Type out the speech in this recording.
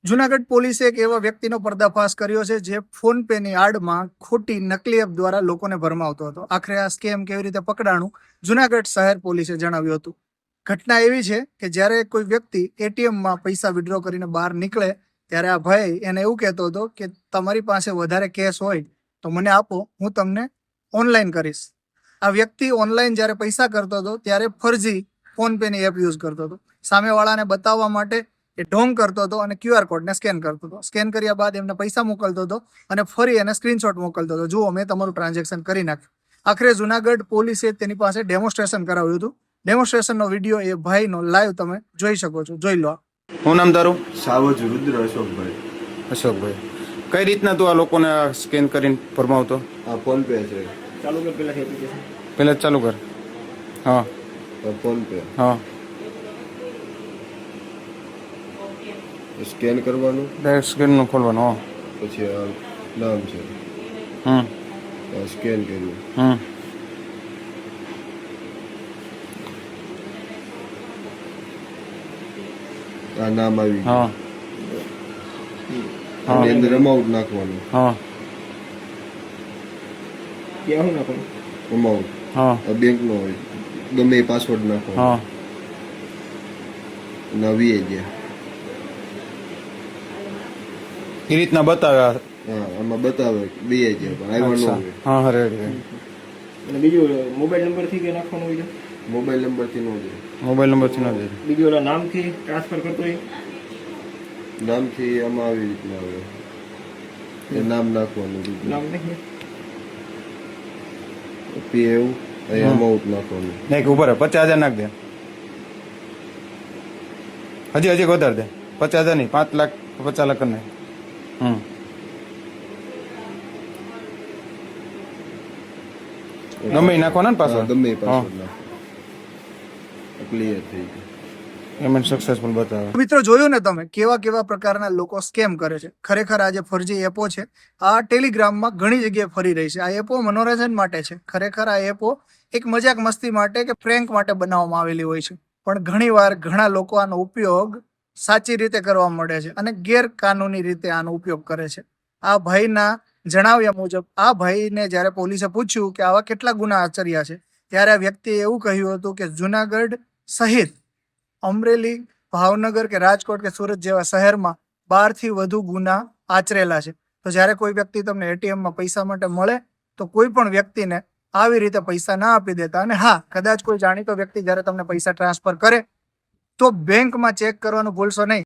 જુનાગઢ પોલીસે એક એવા વ્યક્તિનો પર્દાફાશ કર્યો છે જે ફોન પે ની આડમાં ખોટી નકલી એપ દ્વારા લોકોને ભરમાવતો હતો. આખરે આ સ્કેમ કેવી રીતે પકડાણું જુનાગઢ શહેર પોલીસે જણાવ્યું હતું. ઘટના એવી છે કે જ્યારે કોઈ વ્યક્તિ એટીએમમાં પૈસા વિડ્રો કરીને બહાર નીકળે ત્યારે આ ભાઈ એને એવું કહેતો હતો કે તમારી પાસે વધારે કેશ હોય તો મને આપો, હું તમને ઓનલાઈન કરીશ. આ વ્યક્તિ ઓનલાઈન જ્યારે પૈસા કરતો હતો ત્યારે ફરજી ફોન પે ની એપ યુઝ કરતો હતો. સામેવાળાને બતાવવા માટે એ ઢોંગ કરતો હતો અને QR કોડને સ્કેન કરતો હતો. સ્કેન કર્યા બાદ એમને પૈસા મોકલતો હતો અને ફરી એને સ્ક્રીનશોટ મોકલતો હતો, જુઓ મેં તમારું ટ્રાન્ઝેક્શન કરી નાખ્યું. આખરે જુનાગઢ પોલીસે તેની પાસે ડેમોન્સ્ટ્રેશન કરાવ્યું હતું. ડેમોન્સ્ટ્રેશનનો વિડીયો એ ભાઈનો લાઈવ તમે જોઈ શકો છો, જોઈ લો. શું નામ તારું? સાવજ રુદ્ર અશોકભાઈ. અશોકભાઈ, કઈ રીતના તું આ લોકોને સ્કેન કરીને ફરમાવતો? આ ફોન પે છે. ચાલુ કર પેલા એપ્લિકેશન. પહેલા ચાલુ કર. હા આ ફોન પે હા, સ્કેન કરવાનું, ડાયરેક્ટ સ્કેનનું ખોલવાનું. હા, પછી આ નામ છે, હમ આ સ્કેન કર્યું, હમ આ નામ આવી હા ગયું. હા. આની અંદર અમાઉન્ટ નાખવાનું, હા ક્યાં હું નાખું? અમાઉન્ટ હા આ બેંકનો હોય, ગમે એ પાસવર્ડ નાખવાનો. હા, અને આ વીએ ગયા. એ રીતના બતાવ્યા. હા, આમાં બતાવે બે ગયા પણ આવ્યા ન અચ્છા, હોય. હા રેડી. અને બીજું મોબાઈલ નંબરથી કે નાખવાનું હોય છે? મોબાઈલ નંબરથી ન જાય, મોબાઈલ નંબરથી ન જાય. બીજું ઓલા નામથી ટ્રાન્સફર કરતો હોય? નામથી આમાં આવી રીતના આવે, એ નામ નાખવાનું, નામ નહીં પી એવું અહીં અમાઉન્ટ નાખવાનું. નહીં ઉભા રહે, 50,000 નાખ દે. હજી વધારે દે. 50,000 નહીં, 5 લાખ 50 લાખ કરી નાખ. ગમે એ નાખવાના ને પાછળ? હા, ગમે એ પાસવર્ડ નાખો. ક્લિયર થઈ ગયું. પેમેન્ટ સક્સેસફુલ બતાવે. મિત્રો, જોયું ને તમે કેવા કેવા પ્રકારના લોકો સ્કેમ કરે છે. ખરેખર આ જે ફરજી એપો છે આ ટેલિગ્રામમાં ઘણી જગ્યાએ ફરી રહી છે. આ એપો મનોરંજન માટે છે. ખરેખર આ એપો એક મજાક મસ્તી માટે કે પ્રેન્ક માટે બનાવવામાં આવેલી હોય છે, પણ ઘણીવાર ઘણા લોકો આનો ઉપયોગ સાચી રીતે કરવા મળે છે અને ગેરકાનૂની રીતે આનો ઉપયોગ કરે છે. આ ભાઈના જણાવ્યા મુજબ આ ભાઈને જ્યારે પોલીસે પૂછ્યું કે આવા કેટલા ગુના આચર્યા છે ત્યારે આ વ્યક્તિએ એવું કહ્યું હતું કે જુનાગઢ સહિત અમરેલી, ભાવનગર કે રાજકોટ કે સુરત જેવા શહેરમાં 12 થી વધુ ગુના આચરેલા છે. તો જ્યારે કોઈ વ્યક્તિ તમને એટીએમમાં પૈસા માટે મળે તો કોઈ પણ વ્યક્તિને આવી રીતે પૈસા ના આપી દેતા. અને હા, કદાચ કોઈ જાણીતો વ્યક્તિ જ્યારે તમને પૈસા ટ્રાન્સફર કરે તો બેંકમાં ચેક કરવાનું ભૂલશો નહીં.